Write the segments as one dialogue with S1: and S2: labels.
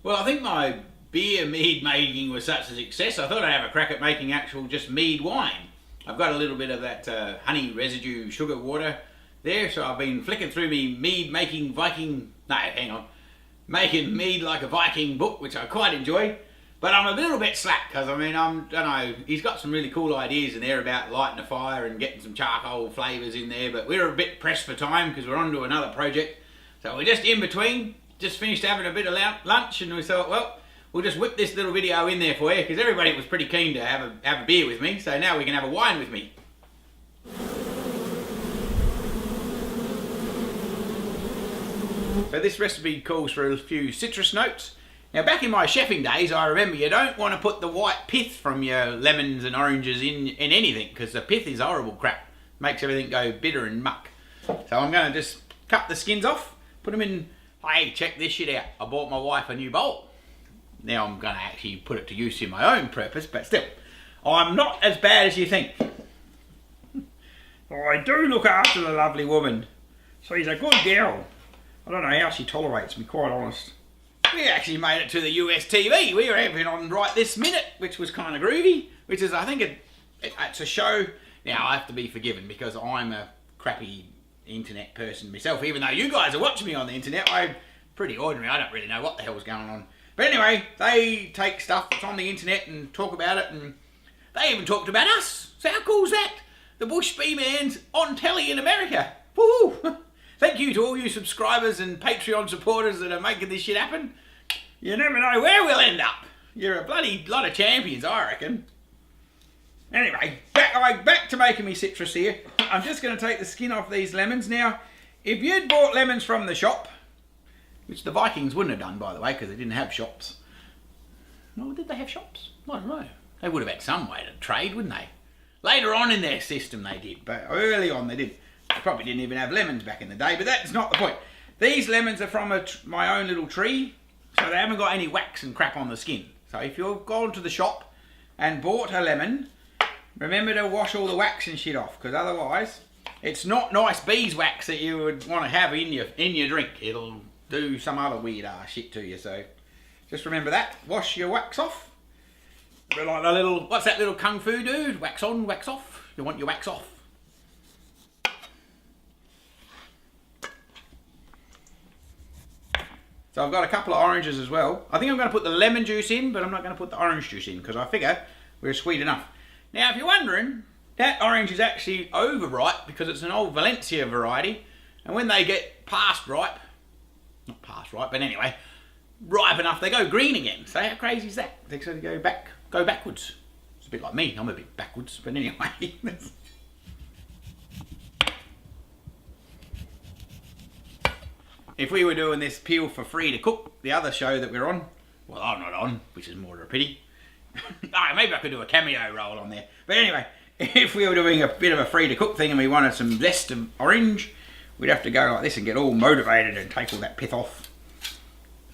S1: Well, I think my beer mead making was such a success, I thought I'd have a crack at making actual just mead wine. I've got a little bit of that honey residue sugar water there, so I've been flicking through me mead making Viking, no, hang on, making mead like a Viking book, which I quite enjoy. But I'm a little bit slack, because I mean, don't know, he's got some really cool ideas in there about lighting a fire and getting some charcoal flavours in there, but we're a bit pressed for time because we're on to another project. So we're just in between, just finished having a bit of lunch, and we thought, well, we'll just whip this little video in there for you, because everybody was pretty keen to have a beer with me, so now we can have a wine with me. So this recipe calls for a few citrus notes. Now back in my chefing days, I remember you don't want to put the white pith from your lemons and oranges in anything, because the pith is horrible crap. Makes everything go bitter and muck. So I'm going to just cut the skins off, put them in. Hey, check this shit out. I bought my wife a new bowl. Now I'm going to actually put it to use in my own purpose, but still, I'm not as bad as you think. I do look after the lovely woman. She's a good girl. I don't know how she tolerates me, quite honest. We actually made it to the US TV. We were even on right this minute, which was kind of groovy. Which is, I think, it's a show. Now, I have to be forgiven because I'm a crappy internet person myself. Even though you guys are watching me on the internet, I'm pretty ordinary. I don't really know what the hell's going on. But anyway, they take stuff that's on the internet and talk about it. And they even talked about us. So how cool is that? The Bush Bee Man's on telly in America. Woohoo! Thank you to all you subscribers and Patreon supporters that are making this shit happen. You never know where we'll end up. You're a bloody lot of champions, I reckon. Anyway, back to making me citrus here. I'm just going to take the skin off these lemons. Now, if you'd bought lemons from the shop, which the Vikings wouldn't have done, by the way, because they didn't have shops. No, did they have shops? I don't know. They would have had some way to trade, wouldn't they? Later on in their system they did, but early on they did. They probably didn't even have lemons back in the day, but that's not the point. These lemons are from my own little tree, so they haven't got any wax and crap on the skin. So if you've gone to the shop and bought a lemon, remember to wash all the wax and shit off, because otherwise it's not nice beeswax that you would want to have in your drink. It'll do some other weird ass shit to you, so just remember that. Wash your wax off. A bit like the little, what's that little kung fu dude? Wax on, wax off. You want your wax off. So I've got a couple of oranges as well. I think I'm going to put the lemon juice in, but I'm not going to put the orange juice in because I figure we're sweet enough. Now, if you're wondering, that orange is actually overripe because it's an old Valencia variety. And when they get past ripe, not past ripe, but anyway, ripe enough, they go green again. So how crazy is that? They sort of go backwards. It's a bit like me. I'm a bit backwards, but anyway. If we were doing this peel for free to cook, the other show that we're on, well, I'm not on, which is more of a pity. Maybe I could do a cameo role on there. But anyway, if we were doing a bit of a free to cook thing and we wanted some zest of orange, we'd have to go like this and get all motivated and take all that pith off,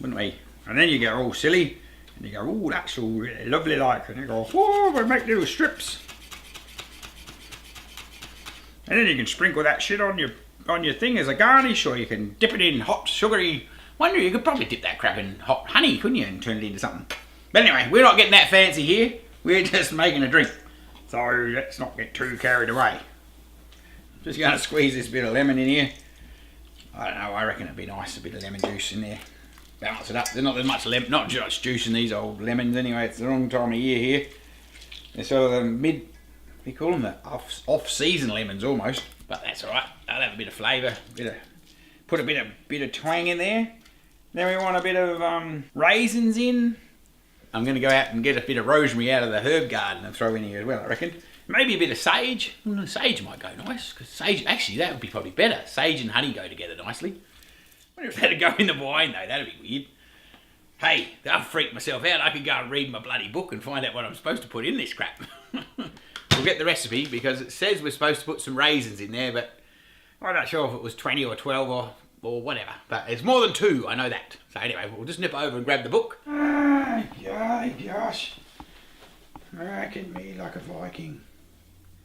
S1: wouldn't we? And then you get all silly and you go, oh, that's all really lovely like. And you go, oh, we make little strips. And then you can sprinkle that shit on your thing as a garnish, or you can dip it in hot sugary. Wonder, you could probably dip that crap in hot honey, couldn't you, and turn it into something. But anyway, we're not getting that fancy here. We're just making a drink. So let's not get too carried away. Just going to squeeze this bit of lemon in here. I don't know, I reckon it'd be nice, a bit of lemon juice in there. Balance it up. There's not much lemon, not much juice in these old lemons anyway. It's the wrong time of year here. They're sort of the we call them the off-season lemons almost. But that's alright. I'll have a bit of flavour. Put a bit of twang in there. Then we want a bit of raisins in. I'm going to go out and get a bit of rosemary out of the herb garden and throw in here as well, I reckon. Maybe a bit of sage. Sage might go nice, because sage, actually that would be probably better. Sage and honey go together nicely. I wonder if that'd go in the wine though, that'd be weird. Hey, I've freaked myself out. I could go and read my bloody book and find out what I'm supposed to put in this crap. We'll get the recipe because it says we're supposed to put some raisins in there, but I'm not sure if it was 20 or 12 or whatever. But it's more than 2, I know that. So anyway, we'll just nip over and grab the book. Gosh. Making me like a Viking.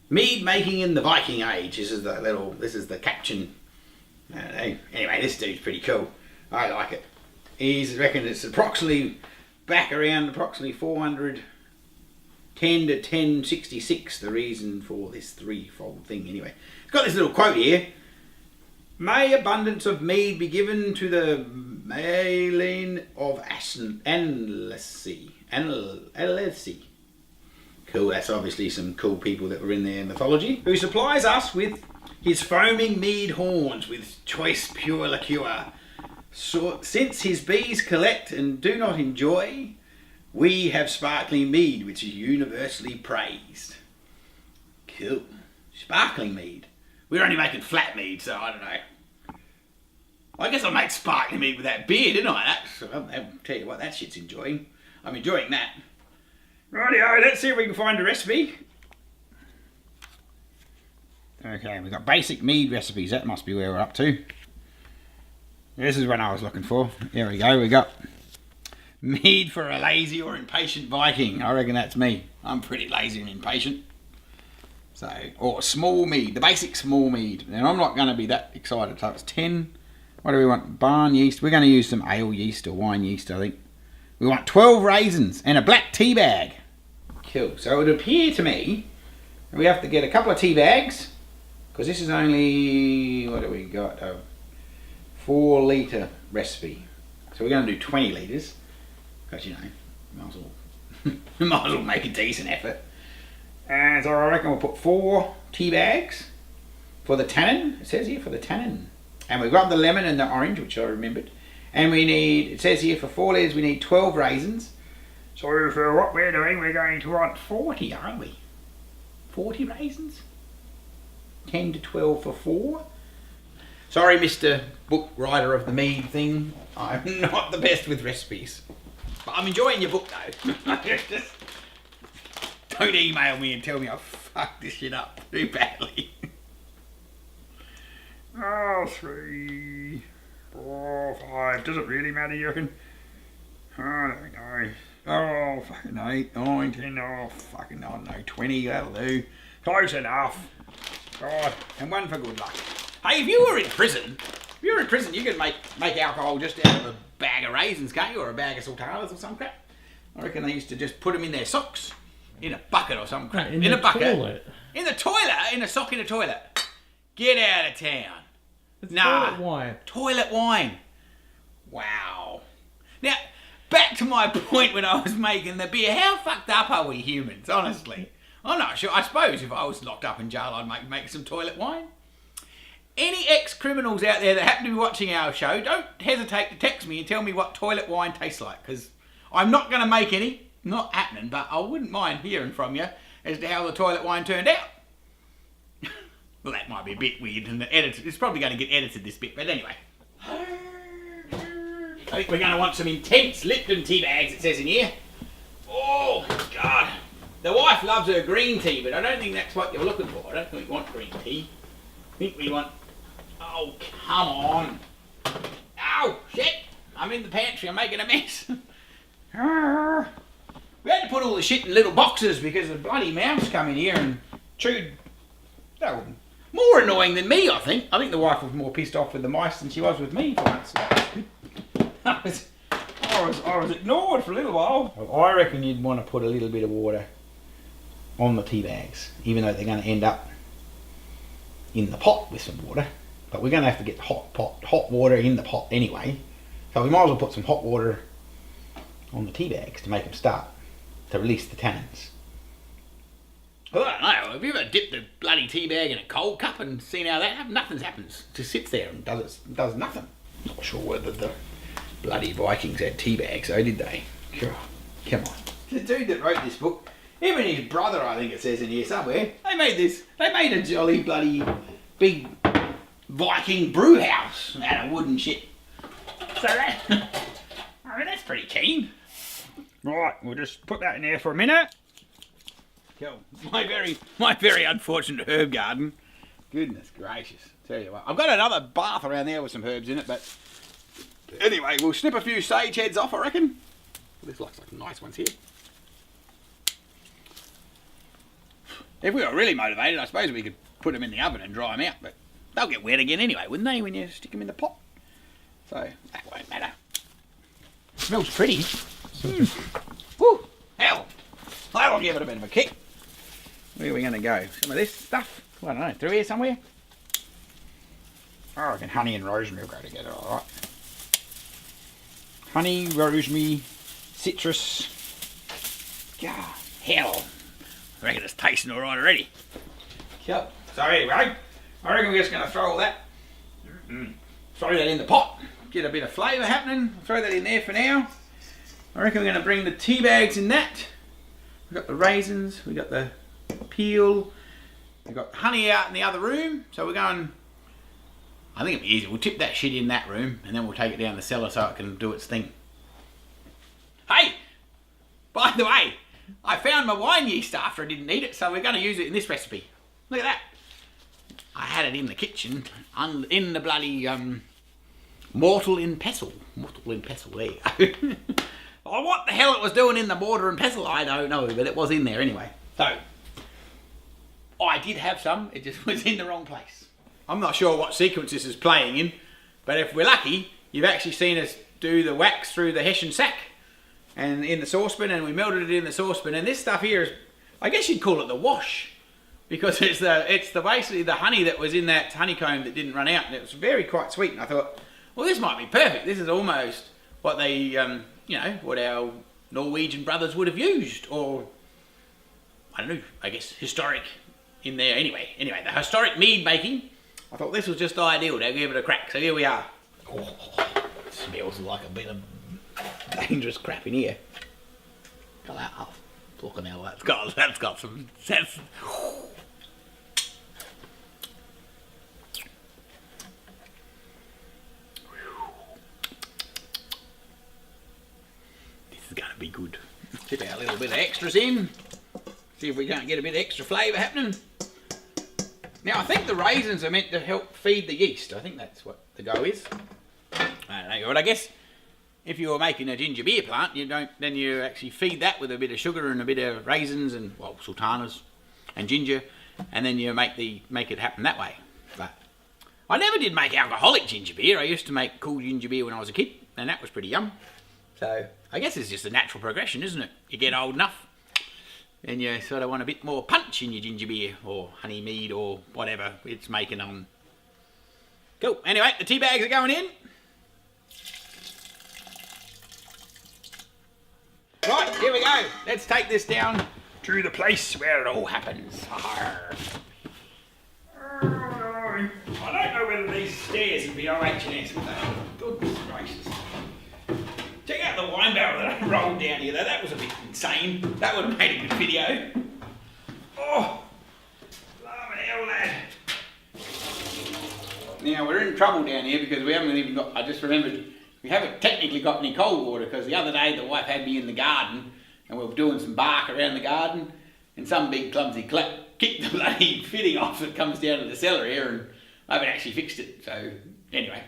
S1: Mead making in the Viking age. This is the caption. Anyway, this dude's pretty cool. I like it. He's reckoned it's approximately back around approximately 410 to 1066, the reason for this threefold thing anyway. It's got this little quote here. May abundance of mead be given to the Malin of Anlesey. Cool, that's obviously some cool people that were in their mythology. Who supplies us with his foaming mead horns with choice pure liqueur. So, since his bees collect and do not enjoy, we have sparkling mead which is universally praised. Cool. Sparkling mead. We're only making flat mead, so I don't know. I guess I'll make sparkling mead with that beer, didn't I? I'll tell you what, that shit's enjoying. I'm enjoying that. Rightio, let's see if we can find a recipe. Okay, we've got basic mead recipes. That must be where we're up to. This is what I was looking for. Here we go. We got mead for a lazy or impatient Viking. I reckon that's me. I'm pretty lazy and impatient. So, or small mead, the basic small mead. And I'm not going to be that excited. So it's 10. What do we want? Barn yeast. We're going to use some ale yeast or wine yeast, I think. We want 12 raisins and a black tea bag. Cool. So it would appear to me we have to get a couple of tea bags because this is only, what do we got? A 4 litre recipe. So we're going to do 20 litres because, you know, might as well make a decent effort. And so I reckon we'll put 4 tea bags for the tannin. It says here for the tannin. And we've got the lemon and the orange, which I remembered. And we need, it says here for 4 litres we need 12 raisins. So for what we're doing, we're going to want 40, aren't we? 40 raisins? 10 to 12 for 4. Sorry, Mr. Book Writer of the Mead thing. I'm not the best with recipes. But I'm enjoying your book though. Just don't email me and tell me I fucked this shit up too badly. 3, 4, 5. Does it really matter, you reckon? I don't know. Oh, fucking 8, 9, 10, oh, fucking, I don't know, 20, that'll do. Close enough. God, and one for good luck. Hey, if you were in prison, you could make alcohol just out of a bag of raisins, can't you? Or a bag of sultanas or some crap. I reckon they used to just put them in their socks. In a bucket or some crap. In a bucket. Toilet. In the toilet? In a sock in a toilet. Get out of town.
S2: It's toilet wine.
S1: Toilet wine. Wow. Now, back to my point when I was making the beer. How fucked up are we humans, honestly? I'm not sure. I suppose if I was locked up in jail, I'd make some toilet wine. Any ex-criminals out there that happen to be watching our show, don't hesitate to text me and tell me what toilet wine tastes like, because I'm not going to make any. Not happening, but I wouldn't mind hearing from you as to how the toilet wine turned out. Well, that might be a bit weird, and it's probably going to get edited this bit, but anyway. I think we're going to want some intense Lipton tea bags, it says in here. Oh, God. The wife loves her green tea, but I don't think that's what you're looking for. I don't think we want green tea. I think we want... Oh, come on. Ow, shit. I'm in the pantry. I'm making a mess. We had to put all the shit in little boxes because the bloody mouse come in here and chewed. They were more annoying than me, I think. I think the wife was more pissed off with the mice than she was with me for once. I was ignored for a little while. Well, I reckon you'd want to put a little bit of water on the tea bags, even though they're going to end up in the pot with some water. But we're going to have to get hot water in the pot anyway. So we might as well put some hot water on the tea bags to make them start to release the tannins. Well, I don't know. Have you ever dipped a bloody tea bag in a cold cup and seen how that happens? Nothing happens. It just sits there and does nothing. Not sure whether the bloody Vikings had tea bags, though, did they? Come on. The dude that wrote this book, him and his brother, I think it says in here somewhere, they made a jolly bloody big Viking brew house out of wood and shit. So that, I mean, that's pretty keen. Right, we'll just put that in there for a minute. Cool. My very unfortunate herb garden. Goodness gracious. Tell you what. I've got another bath around there with some herbs in it, but anyway, we'll snip a few sage heads off, I reckon. This looks like nice ones here. If we were really motivated, I suppose we could put them in the oven and dry them out, but they'll get wet again anyway, wouldn't they, when you stick them in the pot? So, that won't matter. Smells pretty. Woo! Hell! I'll give it a bit of a kick. Where are we going to go? Some of this stuff? I don't know. Through here somewhere? I reckon honey and rosemary will go together alright. Honey, rosemary, citrus. Yeah, hell. I reckon it's tasting alright already. Yep. So anyway, I reckon we're just going to throw all that. Throw that in the pot. Get a bit of flavour happening. Throw that in there for now. I reckon we're going to bring the tea bags in that. We've got the raisins, we've got the peel, we've got honey out in the other room. So we're going, I think it'll be easy. We'll tip that shit in that room and then we'll take it down the cellar so it can do its thing. Hey, by the way, I found my wine yeast after I didn't need it, so we're going to use it in this recipe. Look at that. I had it in the kitchen, in the bloody mortar and pestle. Mortar and pestle, there you go. Oh, what the hell it was doing in the mortar and pestle, I don't know, but it was in there anyway. So, I did have some, it just was in the wrong place. I'm not sure what sequence this is playing in, but if we're lucky, you've actually seen us do the wax through the Hessian sack and in the saucepan, and we melted it in the saucepan. And this stuff here is, I guess you'd call it the wash, because it's the basically the honey that was in that honeycomb that didn't run out, and it was very quite sweet. And I thought, well, this might be perfect. This is almost what they, you know, what our Norwegian brothers would have used, or I don't know, I guess historic in there. Anyway, the historic mead making. I thought this was just ideal to give it a crack. So here we are. Oh, it smells like a bit of dangerous crap in here. Got that off. Fucking hell, that's got some sense. This is going to be good. Tip our little bit of extras in. See if we can't get a bit of extra flavour happening. Now I think the raisins are meant to help feed the yeast. I think that's what the go is. I don't know, but I guess if you were making a ginger beer plant, then you actually feed that with a bit of sugar and a bit of raisins and, well, sultanas and ginger, and then you make it happen that way. But I never did make alcoholic ginger beer. I used to make cool ginger beer when I was a kid, and that was pretty yum. So I guess it's just a natural progression, isn't it? You get old enough, and you sort of want a bit more punch in your ginger beer or honey mead or whatever it's making on. Cool. Anyway, the tea bags are going in. Right, here we go. Let's take this down to the place where it all happens. I don't know whether these stairs would be OH&S, would they? Goodness gracious. Check out the wine barrel that I rolled down here though. That was a bit insane. That would have made a good video. Oh, blimey hell, lad. Now we're in trouble down here because we haven't even got, I just remembered, we haven't technically got any cold water because the other day the wife had me in the garden and we were doing some bark around the garden and some big clumsy kicked the bloody fitting off that comes down to the cellar here and I haven't actually fixed it. So anyway,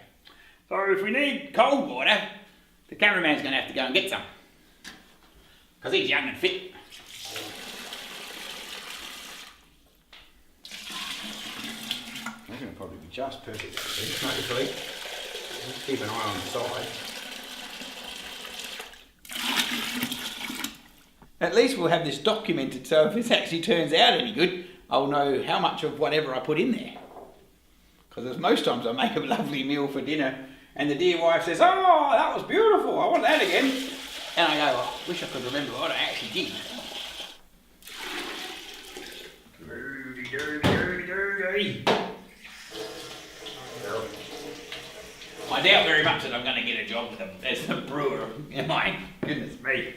S1: so if we need cold water, the cameraman's going to have to go and get some because he's young and fit. That's going to probably be just perfect actually, hopefully. Just keep an eye on the side. At least we'll have this documented, so if this actually turns out any good, I'll know how much of whatever I put in there. Because most times I make a lovely meal for dinner, and the dear wife says, "Oh, that was beautiful, I want that again." And I go, "I wish I could remember what I actually did." Dirty. I doubt very much that I'm going to get a job as a brewer. Am I? Goodness me.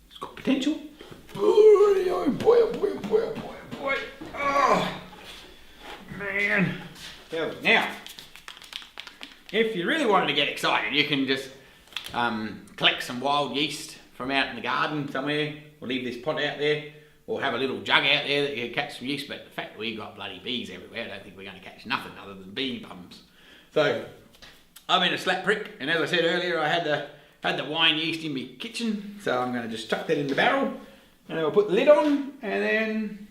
S1: It's got potential. Oh boy, oh boy, oh boy, oh boy, oh boy. Oh, man. Now, if you really wanted to get excited, you can just collect some wild yeast from out in the garden somewhere, or leave this pot out there, or have a little jug out there that you can catch some yeast. But the fact that we've got bloody bees everywhere, I don't think we're going to catch nothing other than bee bums. So I'm in a slap prick, and as I said earlier, I had the wine yeast in my kitchen, so I'm going to just chuck that in the barrel And then we'll put the lid on, and then,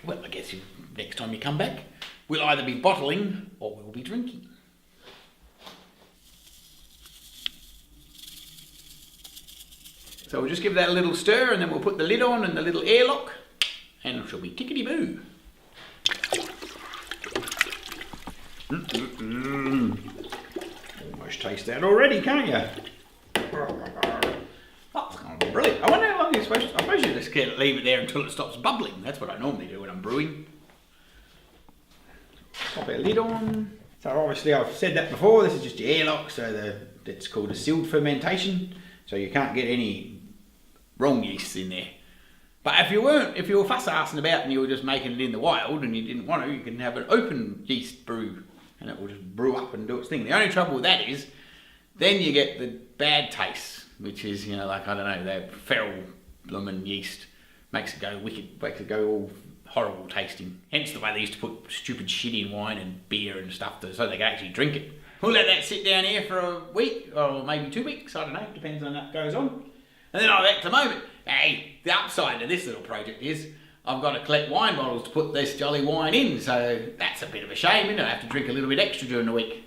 S1: well, I guess next time you come back, we'll either be bottling or we'll be drinking. So we'll just give that a little stir, and then we'll put the lid on and the little airlock, and it shall be tickety-boo. Almost taste that already, can't you? That's kind of brilliant. I wonder how long you're supposed to... I suppose you just leave it there until it stops bubbling. That's what I normally do when I'm brewing. Pop our lid on. So obviously I've said that before, this is just your airlock, so it's called a sealed fermentation, so you can't get any wrong yeasts in there. But if you were fuss-arsing about and you were just making it in the wild and you didn't want to, you can have an open yeast brew and it will just brew up and do its thing. The only trouble with that is, then you get the bad taste, which is, like, I don't know, that feral bloomin' yeast makes it go wicked, makes it go all horrible tasting. Hence the way they used to put stupid shit in wine and beer and stuff so they could actually drink it. We'll let that sit down here for a week, or maybe 2 weeks, I don't know, depends on how that goes on. And then at the moment, hey, the upside to this little project is I've got to collect wine bottles to put this jolly wine in, so that's a bit of a shame, isn't it? I have to drink a little bit extra during the week.